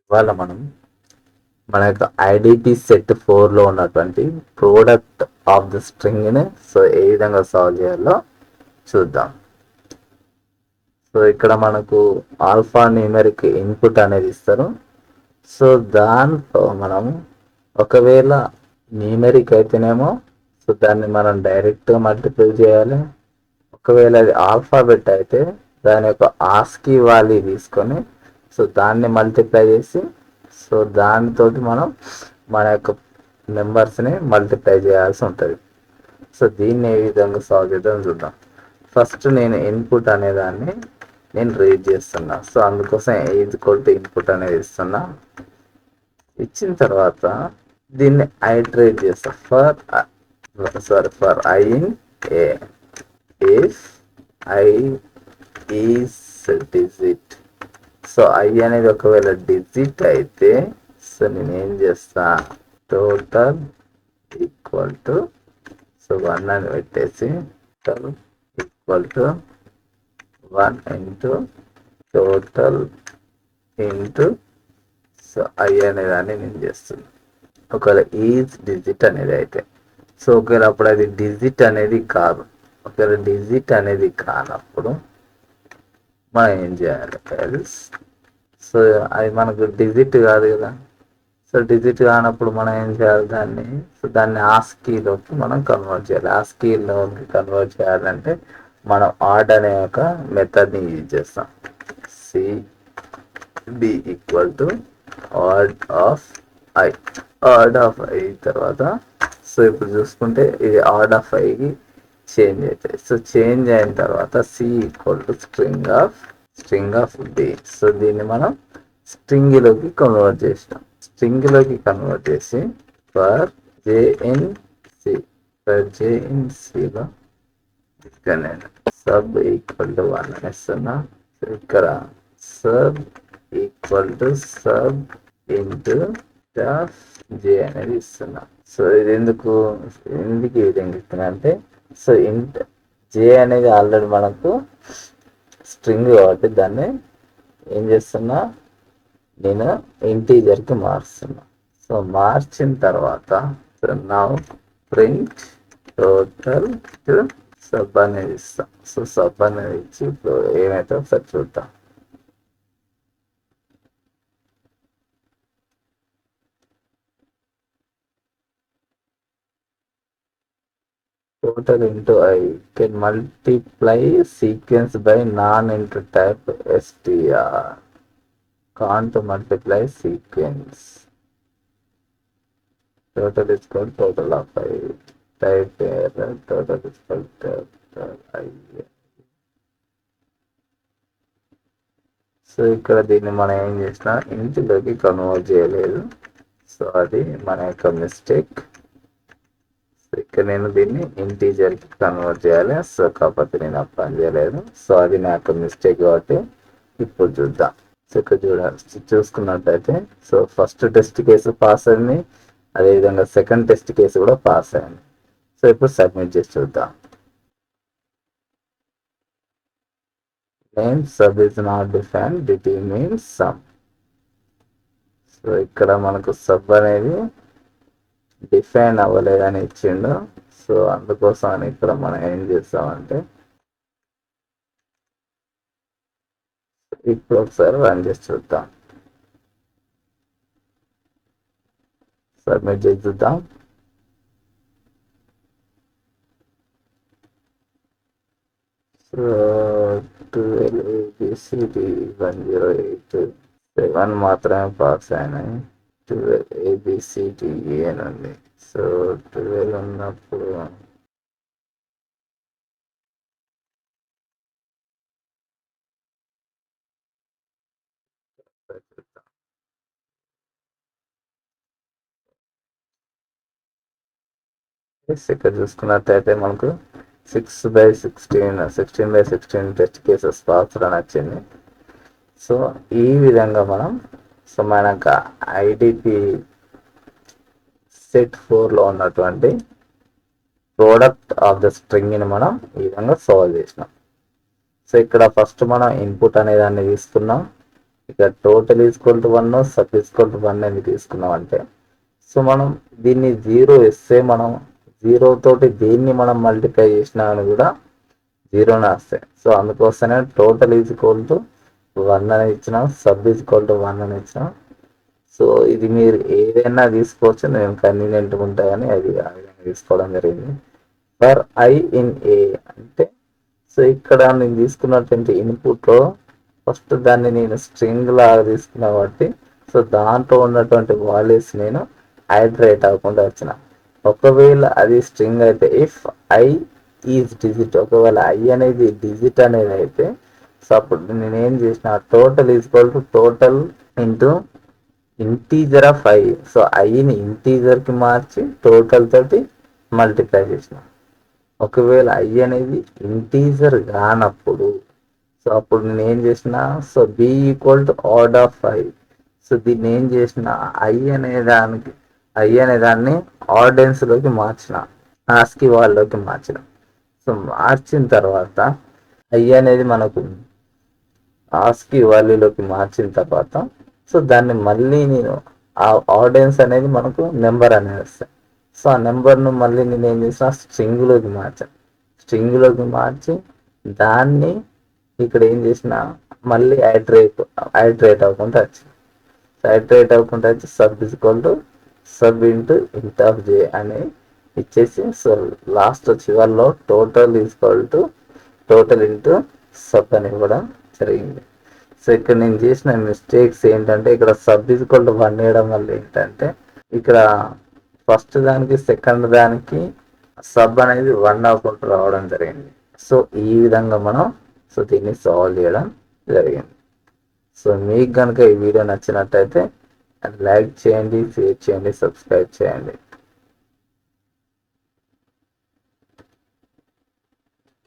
ఇవాళ మనం మన యొక్క ఐడిపి సెట్ 4లో ఉన్నటువంటి ప్రోడక్ట్ ఆఫ్ ద స్ట్రింగ్ని ఏ విధంగా సాల్వ్ చేయాలో చూద్దాం. ఇక్కడ మనకు ఆల్ఫా న్యూమెరిక్ ఇన్పుట్ అనేది ఇస్తారు. దాంట్లో మనం ఒకవేళ న్యూమెరిక్ అయితేనేమో దాన్ని మనం డైరెక్ట్గా మల్టిప్లై చేయాలి. ఒకవేళ అది ఆల్ఫాబెట్ అయితే దాని యొక్క ఆస్కీ వాల్యూ తీసుకొని దాన్ని మల్టిప్లై చేసి దానితోటి మనం మన యొక్క నెంబర్స్ని మల్టిప్లై చేయాల్సి ఉంటుంది. దీన్ని ఏ విధంగా సాల్వ్ చేద్దాం చూద్దాం. ఫస్ట్ నేను ఇన్పుట్ అనేదాన్ని నేను రీడ్ చేస్తున్నా. అందుకోసం ఇన్పుట్ అనేది ఇస్తున్నా. ఇచ్చిన తర్వాత దీన్ని ఐటరేట్ చేస్తా. For I in a if I is digit. I అనేది ఒకవేళ డిజిట్ అయితే నేను ఏం చేస్తా, టోటల్ ఈక్వల్ టు 1 అని పెట్టేసి total equal to 1 into total into I అనేదాన్ని నేను చేస్తున్నాను. ఒకవేళ ఈజ్ డిజిట్ అనేది అయితే ఒకవేళ అప్పుడు అది డిజిట్ అనేది కాదు. ఒకవేళ డిజిట్ అనేది కానప్పుడు మనం ఏం చేయాలి, ఎల్స్ అది మనకు డిజిట్ కాదు కదా. డిజిట్ కానప్పుడు మనం ఏం చేయాలి, దాన్ని ఆస్కీలోకి మనం కన్వర్ట్ చేయాలి. ఆస్కీలోకి కన్వర్ట్ చేయాలంటే మనం ఆడ్ అనే ఒక మెథడ్ని యూజ్ చేస్తాం. సిబి equal to ord of i. Ord of i తర్వాత ఇప్పుడు చూసుకుంటే ఇది ఆడ్ ఆఫ్ ఐకి చేంజ్ అవుతాయి. చేంజ్ అయిన తర్వాత c equal to string of d. దీన్ని మనం స్ట్రింగ్లోకి కన్వర్ట్ చేసినాం. స్ట్రింగ్లోకి కన్వర్ట్ చేసి ఫర్ జేఎన్సిలో ఇక్కడ నేను సబ్ ఈక్వల్ టు 1 అని ఇస్తున్నా. ఇక్కడ sub equal to sub into J అనేది ఇస్తున్నా. ఇది ఎందుకు ఈ విధంగా ఇస్తున్నా అంటే ఇంట్ జే అనేది ఆల్రెడీ మనకు స్ట్రింగ్ కాబట్టి దాన్ని ఏం చేస్తున్నా, నేను ఇంటీజర్కి మారుస్తున్నా. మార్చిన తర్వాత నా ప్రింట్ టోటల్ సబ్ అనేది ఇస్తాం. సబ్ అనేది ఇచ్చి ఇప్పుడు ఏమైతే ఒకసారి చూద్దాం. Total into I can multiply sequence by non-int type str. Can't multiply sequence. Total is called total of I. Type error. Total is called total I. ఇక్కడ దీన్ని మనం ఏం చేసినా ఇంట్లోకి కన్వర్ట్ చేయలేదు. అది మన యొక్క మిస్టేక్. ఇక్కడ నేను దీన్ని ఇంటీజర్కి కన్వర్ట్ చేయాలి. కాకపోతే నేను ఆ పని చేయలేదు. అది నా యొక్క మిస్టేక్ కాబట్టి ఇప్పుడు చూద్దాం. ఇక్కడ చూసుకున్నట్టయితే ఫస్ట్ టెస్ట్ కేసు పాస్ అయింది. అదేవిధంగా సెకండ్ టెస్ట్ కేసు కూడా పాస్ అయింది. ఇప్పుడు సబ్మిట్ చేసి చూద్దాం. Name sub is not define, డిటి మీన్స్ సమ్. ఇక్కడ మనకు సబ్ అనేది డిఫైన్ అవ్వలేదని ఇచ్చిండు. అందుకోసం అని ఇక్కడ మనం ఏం చేస్తామంటే ఇప్పుడు ఒకసారి రన్ చేసి చూద్దాం. సబ్మిట్ చేసి చూద్దాం. ABCD108 మాత్రమే పాస్ అయినాయి. 12 ABCDE అని ఉంది. 12 ఉన్నప్పుడు ఇక్కడ చూసుకున్నట్టయితే మనకు 16/16 టెస్ట్ కేసెస్ పాస్ అని వచ్చింది. ఈ విధంగా మనం మనకు ఐడిపి సెట్ 4లో ఉన్నటువంటి ప్రోడక్ట్ ఆఫ్ ద స్ట్రింగ్ని మనం ఈ విధంగా సాల్వ్ చేసినాం. ఇక్కడ ఫస్ట్ మనం ఇన్పుట్ అనే దాన్ని తీసుకున్నాం. ఇక total equal to 1, sub equal to 1 అని తీసుకున్నాం అంటే, సో మనం దీన్ని 0 ఇస్తే మనం 0 తోటి దీన్ని మనం మల్టిప్లై చేసినా అని కూడా 0నే వస్తాయి. సో అందుకోసమే టోటల్ ఈక్వల్ టు 1 అని ఇచ్చినాం, సబ్ ఈక్వల్ టు 1 అని ఇచ్చినాం. సో ఇది మీరు ఏదైనా తీసుకోవచ్చు, నేను కన్వీనియంట్గా ఉంటాయని అది ఆ విధంగా తీసుకోవడం జరిగింది. ఫర్ ఐ ఇన్ ఏ అంటే, సో ఇక్కడ నేను తీసుకున్నటువంటి ఇన్పుట్లో ఫస్ట్ దాన్ని నేను స్ట్రింగ్ లాగా తీసుకున్నా కాబట్టి, సో దాంట్లో ఉన్నటువంటి వాల్యూస్ నేను హైడ్రేట్ అవ్వకుండా వచ్చిన. ఒకవేళ అది స్ట్రింగ్ అయితే, ఇఫ్ ఐ ఈజ్ డిజిట్, ఒకవేళ ఐ అనేది డిజిట్ అనేది అయితే, సో అప్పుడు నేను ఏం చేసిన, total equal to total into integer of I. So ఐని ఇంటీజర్కి మార్చి టోటల్ తోటి మల్టిప్లై చేసిన. ఒకవేళ ఐ అనేది ఇంటీజర్ కానప్పుడు, సో అప్పుడు నేను ఏం చేసిన, so b equal to ord of I. So దీన్ని ఏం చేసిన, ఐ అనే దాన్ని ఆర్డెన్స్లోకి మార్చిన, ఆస్కి వాళ్ళలోకి మార్చిన. సో మార్చిన తర్వాత ఐ అనేది మనకు ఆస్కి వాల్యూలోకి మార్చిన తర్వాత, సో దాన్ని మళ్ళీ నేను ఆ ఆడియన్స్ అనేది మనకు నెంబర్ అనేది వస్తాయి. సో ఆ నెంబర్ను మళ్ళీ నేను ఏం చేసిన, స్ట్రింగ్లోకి మార్చాను. స్ట్రింగ్లోకి మార్చి దాన్ని ఇక్కడ ఏం చేసిన, మళ్ళీ హైడ్రేట్ అవ్వకుండా వచ్చింది. హైడ్రేట్ అవ్వకుండా వచ్చి sub equal to sub into int of J అని ఇచ్చేసి, సో లాస్ట్ చివరిలో total equal to total into sub అని ఇవ్వడం జరిగింది. సో ఇక్కడ నేను చేసిన మిస్టేక్స్ ఏంటంటే, ఇక్కడ సబ్ ఈక్వల్ టు 1 వేయడం వల్ల ఏంటంటే, ఇక్కడ ఫస్ట్ దానికి సెకండ్ దానికి సబ్ అనేది 1 అవ్వకుండా రావడం జరిగింది. సో ఈ విధంగా మనం దీన్ని సాల్వ్ చేయడం జరిగింది. సో మీకు కనుక ఈ వీడియో నచ్చినట్టయితే లైక్ చేయండి, షేర్ చేయండి, సబ్స్క్రైబ్ చేయండి.